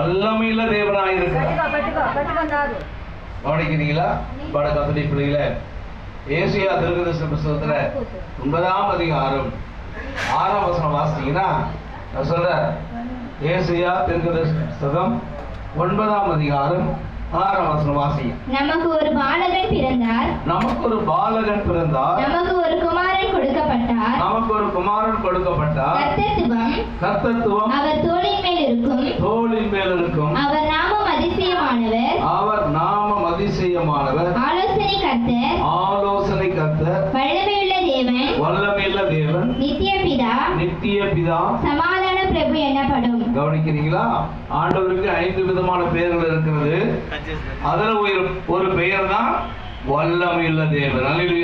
வல்லமையுள்ள தேவனாய் இருக்கிறார். கவனிக்கிறீங்களா? பட கத்தோலிக்க பிள்ளைகளே, ஏசாயா தீர்க்கதரிசன புத்தகத்துல 9ஆம் அதிகாரம் 6ஆம் வசனம் வாசிச்சீங்கன்னா நான் சொல்றேன். ஏசாயா தீர்க்கதரிசன புத்தகம் 9ஆம் அதிகாரம் 6ஆம் வசனம் வாசிங்க. நமக்கு ஒரு பாலகன் பிறந்தார், நமக்கு ஒரு பாலகன் பிறந்தார், நமக்கு ஒரு குமாரன் கொடுக்கப்பட்டார், நமக்கு ஒரு குமாரன் கொடுக்கப்பட்டார், கர்த்தத்துவம் அவர் தோளின் மேல் இருக்கும், தோளின் மேல் இருக்கும், அவர் நாமம் அதிசயமானவர், அவர் நாமம் அதிசயமானவர், ஆலோசனை கர்த்தர், ஆலோசனை கர்த்தர், வல்லமையுள்ள தேவன், வல்லமையுள்ள தேவன், நித்திய பிதா, நித்திய பிதா, சமாதான பிரபு எனப்படும். கவனிக்கிறீங்களா? ஆண்டவருக்கு 5 விதமான பெயர்கள் இருக்கிறது. அதுல ஒரு பெயர் தான் வல்லமையுள்ள தேவன். அல்லேலூயா.